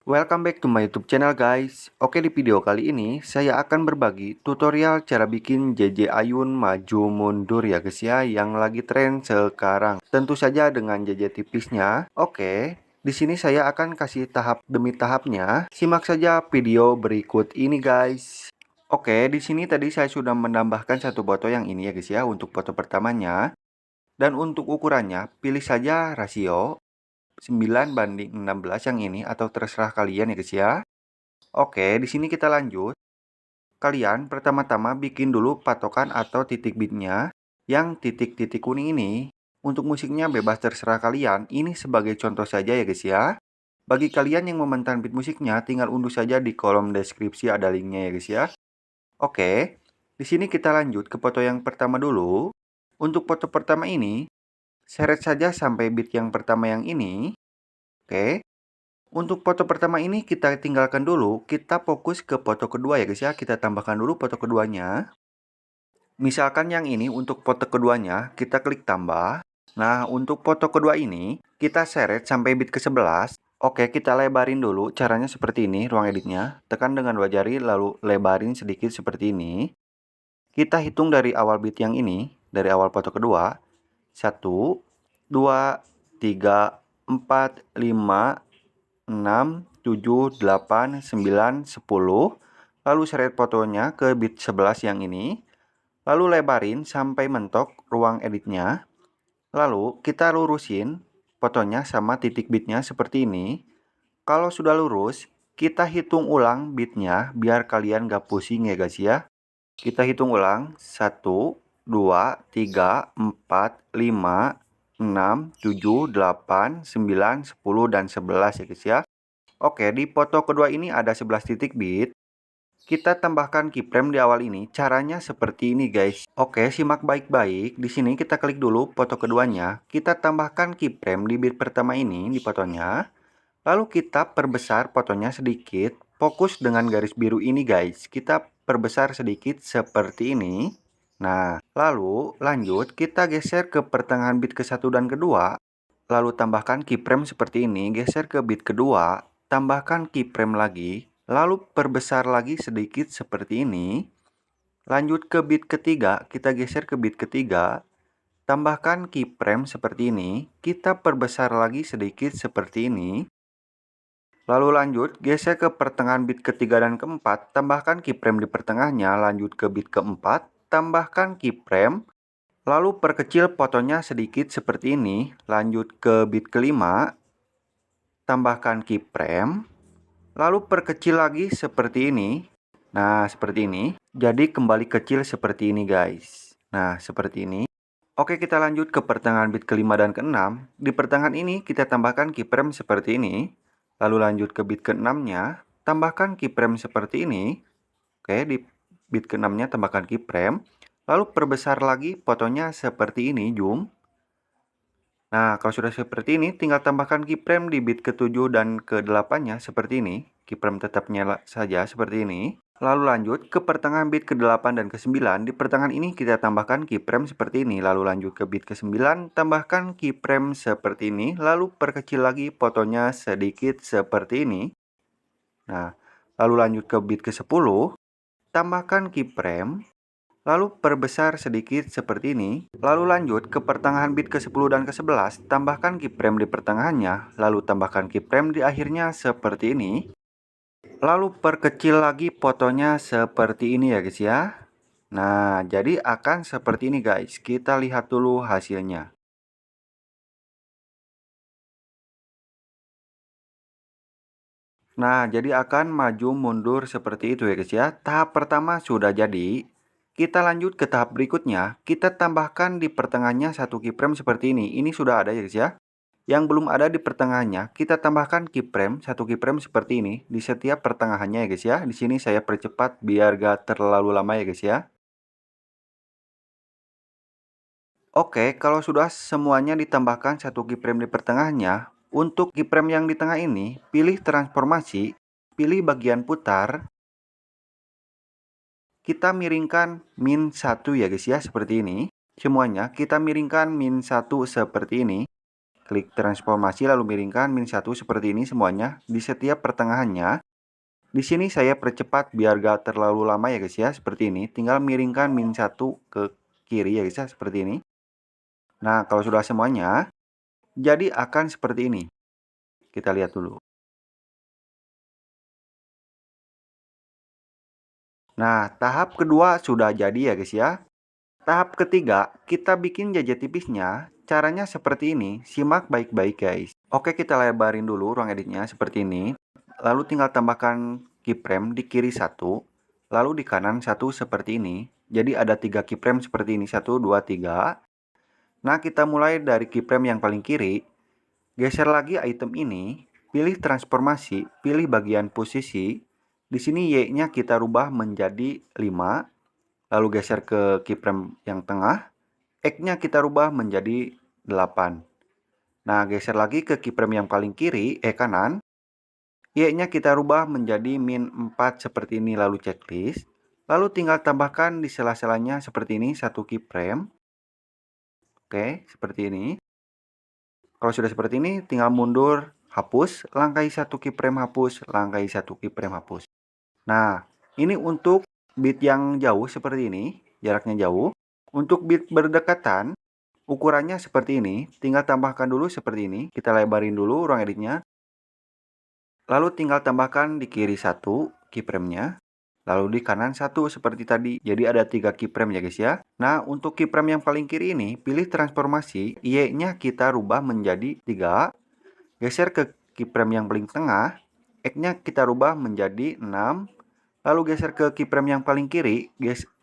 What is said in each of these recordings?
Welcome back to my YouTube channel guys. Oke, di video kali ini saya akan berbagi tutorial cara bikin JJ Ayun maju mundur ya guys ya, yang lagi tren sekarang. Tentu saja dengan JJ tipisnya. Oke, di sini saya akan kasih tahap demi tahapnya. Simak saja video berikut ini guys. Oke, di sini tadi saya sudah menambahkan satu foto yang ini ya guys ya untuk foto pertamanya. Dan untuk ukurannya pilih saja rasio 9:16 yang ini atau terserah kalian ya guys ya. Oke, di sini kita lanjut. Kalian pertama-tama bikin dulu patokan atau titik bitnya yang titik-titik kuning ini. Untuk musiknya bebas terserah kalian. Ini sebagai contoh saja ya guys ya. Bagi kalian yang mementan bit musiknya tinggal unduh saja di kolom deskripsi ada linknya ya guys ya. Oke, di sini kita lanjut ke foto yang pertama dulu. Untuk foto pertama ini, seret saja sampai bit yang pertama yang ini. Oke. Untuk foto pertama ini kita tinggalkan dulu, kita fokus ke foto kedua ya guys ya. Kita tambahkan dulu foto keduanya. Misalkan yang ini untuk foto keduanya, kita klik tambah. Nah, untuk foto kedua ini, kita seret sampai bit ke-11. Oke, kita lebarin dulu. Caranya seperti ini, ruang editnya. Tekan dengan 2 jari, lalu lebarin sedikit seperti ini. Kita hitung dari awal bit yang ini, dari awal foto kedua. 1, 2, 3, 4, 5, 6, 7, 8, 9, 10. Lalu seret fotonya ke bit 11 yang ini. Lalu lebarin sampai mentok ruang editnya. Lalu kita lurusin fotonya sama titik bitnya seperti ini. Kalau sudah lurus, kita hitung ulang bitnya biar kalian gak pusing ya guys ya. Kita hitung ulang. 1, 2, 3, 4, 5, 6, 7, 8, 9, 10, dan 11 ya guys ya. Oke, di foto kedua ini ada 11 titik bit. Kita tambahkan keyframe di awal ini. Caranya seperti ini guys. Oke, simak baik-baik. Di sini kita klik dulu foto keduanya. Kita tambahkan keyframe di bit pertama ini di fotonya. Lalu kita perbesar fotonya sedikit. Fokus dengan garis biru ini guys. Kita perbesar sedikit seperti ini. Nah, lalu lanjut kita geser ke pertengahan bit ke-1 dan kedua. Lalu tambahkan keyframe seperti ini. Geser ke bit kedua. Tambahkan keyframe lagi. Lalu perbesar lagi sedikit seperti ini. Lanjut ke bit ketiga, kita geser ke bit ketiga. Tambahkan keyframe seperti ini. Kita perbesar lagi sedikit seperti ini. Lalu lanjut, geser ke pertengahan bit ketiga dan keempat. Tambahkan keyframe di pertengahnya. Lanjut ke bit keempat. Tambahkan keyframe. Lalu perkecil fotonya sedikit seperti ini. Lanjut ke bit kelima. Tambahkan keyframe. Lalu perkecil lagi seperti ini. Nah, seperti ini. Jadi kembali kecil seperti ini guys. Nah, seperti ini. Oke, kita lanjut ke pertengahan bit kelima dan keenam. Di pertengahan ini kita tambahkan keyframe seperti ini. Lalu lanjut ke bit ke-6-nya. Tambahkan keyframe seperti ini. Oke, di bit ke-6-nya tambahkan keyframe. Lalu perbesar lagi fotonya seperti ini, zoom. Nah, kalau sudah seperti ini, tinggal tambahkan keyframe di bit ke-7 dan ke-8-nya seperti ini. Keyframe tetap nyala saja seperti ini. Lalu lanjut ke pertengahan bit ke-8 dan ke-9. Di pertengahan ini kita tambahkan keyframe seperti ini. Lalu lanjut ke bit ke-9, tambahkan keyframe seperti ini. Lalu perkecil lagi fotonya sedikit seperti ini. Nah, lalu lanjut ke bit ke-10, tambahkan keyframe. Lalu perbesar sedikit seperti ini. Lalu lanjut ke pertengahan bit ke-10 dan ke-11. Tambahkan keyframe di pertengahannya. Lalu tambahkan keyframe di akhirnya seperti ini. Lalu perkecil lagi fotonya seperti ini ya guys ya. Nah, jadi akan seperti ini guys. Kita lihat dulu hasilnya. Nah, jadi akan maju mundur seperti itu ya guys ya. Tahap pertama sudah jadi. Kita lanjut ke tahap berikutnya. Kita tambahkan di pertengahannya satu keyframe seperti ini. Ini sudah ada ya guys ya. Yang belum ada di pertengahannya, kita tambahkan keyframe, satu keyframe seperti ini di setiap pertengahannya ya guys ya. Di sini saya percepat biar gak terlalu lama ya guys ya. Oke, kalau sudah semuanya ditambahkan satu keyframe di pertengahannya, untuk keyframe yang di tengah ini, pilih transformasi, pilih bagian putar, kita miringkan min 1 ya guys ya, seperti ini. Semuanya kita miringkan min 1 seperti ini. Klik transformasi lalu miringkan -1 seperti ini semuanya di setiap pertengahannya. Di sini saya percepat biar gak terlalu lama ya guys ya, seperti ini. Tinggal miringkan -1 ke kiri ya guys ya, seperti ini. Nah, kalau sudah semuanya, jadi akan seperti ini. Kita lihat dulu. Nah, tahap kedua sudah jadi ya guys ya. Tahap ketiga, kita bikin jajet tipisnya. Caranya seperti ini, simak baik-baik guys. Oke, kita lebarin dulu ruang editnya seperti ini. Lalu tinggal tambahkan keyframe di kiri satu, lalu di kanan satu seperti ini. Jadi ada 3 keyframe seperti ini, 1, 2, 3. Nah, kita mulai dari keyframe yang paling kiri. Geser lagi item ini, pilih transformasi, pilih bagian posisi. Di sini Y-nya kita rubah menjadi 5. Lalu geser ke keyframe yang tengah, X-nya kita rubah menjadi 8. Nah, geser lagi ke keyframe yang paling kiri, kanan, Y-nya kita rubah menjadi -4 seperti ini, lalu checklist. Lalu tinggal tambahkan di sela-selanya seperti ini, 1 keyframe. Oke, seperti ini. Kalau sudah seperti ini, tinggal mundur, hapus, langkahi 1 keyframe hapus, langkahi 1 keyframe hapus. Nah, ini untuk bit yang jauh seperti ini, jaraknya jauh. Untuk bit berdekatan, ukurannya seperti ini. Tinggal tambahkan dulu seperti ini. Kita lebarin dulu ruang editnya. Lalu tinggal tambahkan di kiri 1 keyframe-nya. Lalu di kanan 1 seperti tadi. Jadi ada 3 keyframe ya guys ya. Nah, untuk keyframe yang paling kiri ini, pilih transformasi. Y-nya kita rubah menjadi 3. Geser ke keyframe yang paling tengah. X-nya kita rubah menjadi 6. Lalu geser ke keyframe yang paling kiri,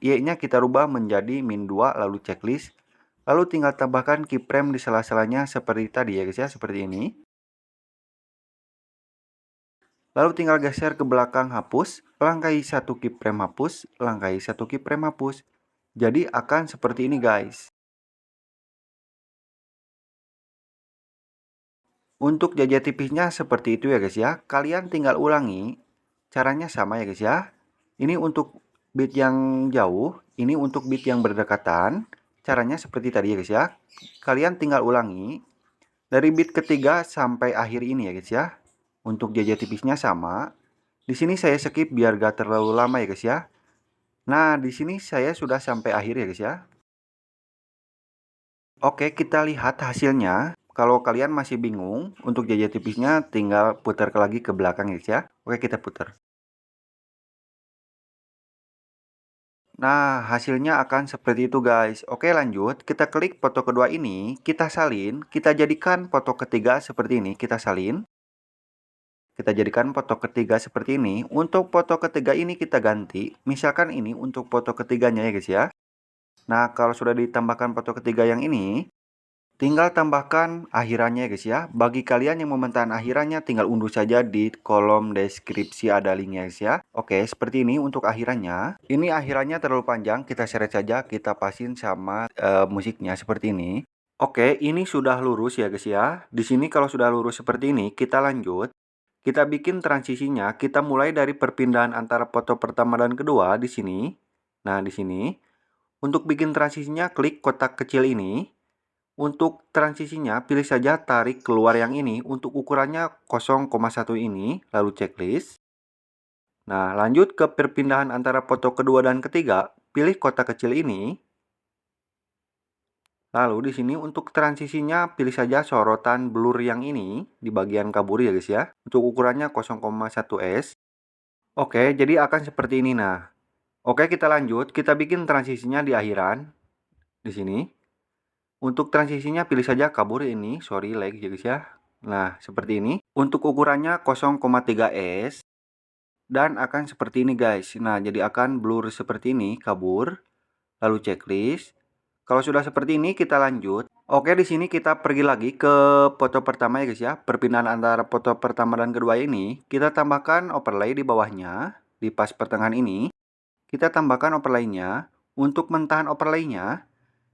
Y-nya kita rubah menjadi -2, lalu checklist. Lalu tinggal tambahkan keyframe di sela-selanya seperti tadi ya guys ya, seperti ini. Lalu tinggal geser ke belakang hapus, langkahi 1 keyframe hapus, langkahi 1 keyframe hapus. Jadi akan seperti ini guys. Untuk jajet tipisnya seperti itu ya guys ya. Kalian tinggal ulangi. Caranya sama ya guys ya. Ini untuk bit yang jauh, ini untuk bit yang berdekatan. Caranya seperti tadi ya guys ya. Kalian tinggal ulangi dari bit ketiga sampai akhir ini ya guys ya. Untuk jajet tipisnya sama. Di sini saya skip biar gak terlalu lama ya guys ya. Nah, di sini saya sudah sampai akhir ya guys ya. Oke, kita lihat hasilnya. Kalau kalian masih bingung untuk jajet tipisnya, tinggal putar lagi ke belakang ya guys ya. Oke, kita putar. Nah, hasilnya akan seperti itu guys. Oke, lanjut. Kita klik foto kedua ini, kita salin, kita jadikan foto ketiga seperti ini, kita salin. Kita jadikan foto ketiga seperti ini. Untuk foto ketiga ini kita ganti. Misalkan ini untuk foto ketiganya ya guys ya. Nah, kalau sudah ditambahkan foto ketiga yang ini, tinggal tambahkan akhirannya ya guys ya. Bagi kalian yang mementaan akhirannya, tinggal unduh saja di kolom deskripsi ada linknya guys ya. Oke, seperti ini untuk akhirannya. Ini akhirannya terlalu panjang, kita seret saja, kita pasin sama musiknya seperti ini. Oke, ini sudah lurus ya guys ya. Di sini kalau sudah lurus seperti ini, kita lanjut. Kita bikin transisinya, kita mulai dari perpindahan antara foto pertama dan kedua di sini. Nah, di sini. Untuk bikin transisinya, klik kotak kecil ini. Untuk transisinya, pilih saja tarik keluar yang ini. Untuk ukurannya 0,1 ini, lalu checklist. Nah, lanjut ke perpindahan antara foto kedua dan ketiga. Pilih kotak kecil ini. Lalu di sini untuk transisinya pilih saja sorotan blur yang ini di bagian kabur ya guys ya. Untuk ukurannya 0,1 S. Oke, jadi akan seperti ini nah. Oke, kita lanjut. Kita bikin transisinya di akhiran di sini. Untuk transisinya pilih saja kabur ini, sorry lag ya guys ya. Nah, seperti ini. Untuk ukurannya 0,3 S dan akan seperti ini guys. Nah, jadi akan blur seperti ini, kabur. Lalu checklist. Kalau sudah seperti ini, kita lanjut. Oke, di sini kita pergi lagi ke foto pertama ya guys ya. Perpindahan antara foto pertama dan kedua ini, kita tambahkan overlay di bawahnya, di pas pertengahan ini. Kita tambahkan overlay-nya. Untuk mentahan overlay-nya,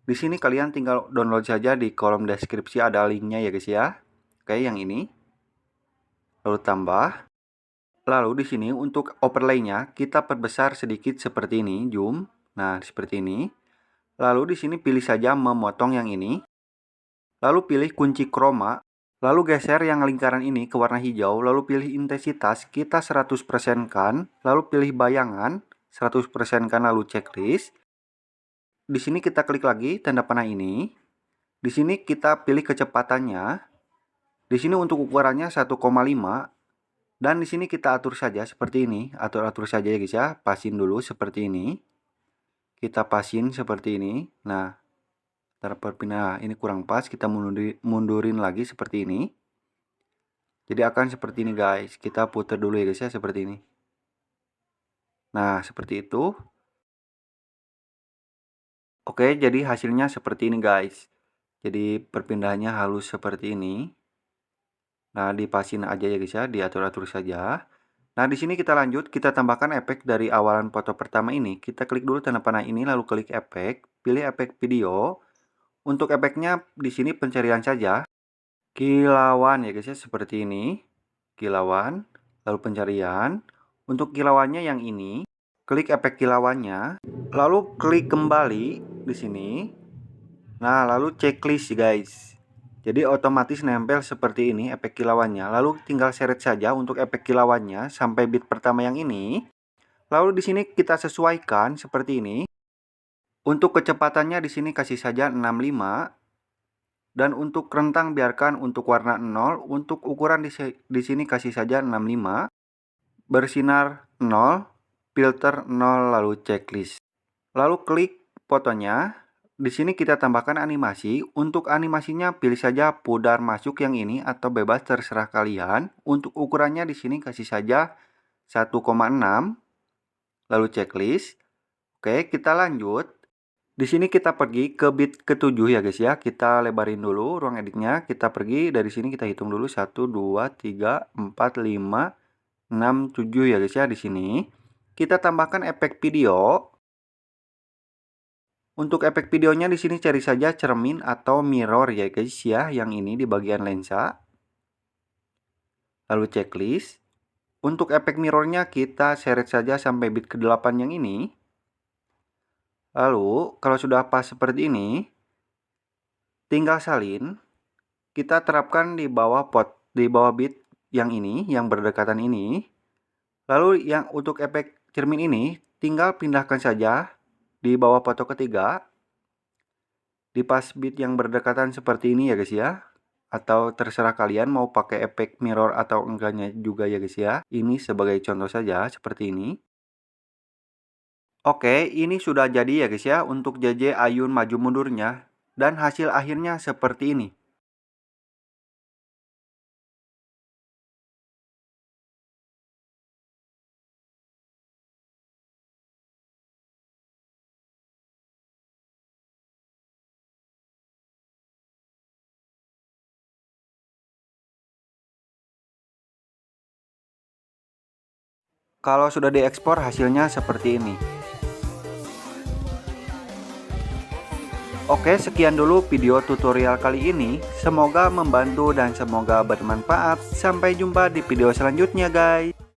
di sini kalian tinggal download saja di kolom deskripsi ada linknya ya guys ya. Oke, yang ini. Lalu tambah. Lalu di sini untuk overlay-nya kita perbesar sedikit seperti ini, zoom. Nah, seperti ini. Lalu di sini pilih saja memotong yang ini. lalu pilih kunci chroma, lalu geser yang lingkaran ini ke warna hijau, lalu pilih intensitas, kita 100% kan, lalu pilih bayangan, 100% kan, lalu checklist. Di sini kita klik lagi tanda panah ini. Di sini kita pilih kecepatannya. Di sini untuk ukurannya 1,5. Dan di sini kita atur saja seperti ini, atur-atur saja ya guys ya, pasin dulu seperti ini. Kita pasin seperti ini. Nah, perpindah ini kurang pas, kita mundurin lagi seperti ini. Jadi akan seperti ini guys, kita putar dulu ya guys ya, seperti ini. Nah, seperti itu. Oke, jadi hasilnya seperti ini guys. Jadi perpindahannya halus seperti ini. Nah, dipasin aja ya guys ya, diatur-atur saja. Nah, di sini kita lanjut, kita tambahkan efek dari awalan foto pertama ini. Kita klik dulu tanda panah ini, lalu klik efek, pilih efek video. Untuk efeknya di sini pencarian saja. Kilauan ya guys ya, seperti ini. Kilauan, lalu pencarian. Untuk kilauannya yang ini, klik efek kilauannya, lalu klik kembali di sini. Nah, lalu checklist guys. Jadi otomatis nempel seperti ini efek kilauannya. Lalu tinggal seret saja untuk efek kilauannya sampai bit pertama yang ini. Lalu di sini kita sesuaikan seperti ini. Untuk kecepatannya di sini kasih saja 65. Dan untuk rentang biarkan untuk warna 0. Untuk ukuran di sini kasih saja 65. Bersinar 0, filter 0, lalu checklist. Lalu klik fotonya. Di sini kita tambahkan animasi. Untuk animasinya pilih saja pudar masuk yang ini atau bebas terserah kalian. Untuk ukurannya di sini kasih saja 1,6. Lalu checklist. Oke, kita lanjut. Di sini kita pergi ke bit ke-7 ya guys ya. Kita lebarin dulu ruang editnya. Kita pergi dari sini, kita hitung dulu 1 2 3 4 5 6 7 ya guys ya di sini. Kita tambahkan efek video. Untuk efek videonya di sini cari saja cermin atau mirror ya guys ya, yang ini di bagian lensa. Lalu checklist. Untuk efek mirrornya kita seret saja sampai bit ke-8 yang ini. Lalu kalau sudah pas seperti ini, tinggal salin. Kita terapkan di bawah bit yang ini, yang berdekatan ini. Lalu yang untuk efek cermin ini tinggal pindahkan saja di bawah foto ketiga, di pas bit yang berdekatan seperti ini ya guys ya. Atau terserah kalian mau pakai efek mirror atau enggaknya juga ya guys ya. Ini sebagai contoh saja seperti ini. Oke, ini sudah jadi ya guys ya untuk JJ Ayun maju mundurnya. Dan hasil akhirnya seperti ini. Kalau sudah diekspor hasilnya seperti ini. Oke, sekian dulu video tutorial kali ini. Semoga membantu dan semoga bermanfaat. Sampai jumpa di video selanjutnya guys.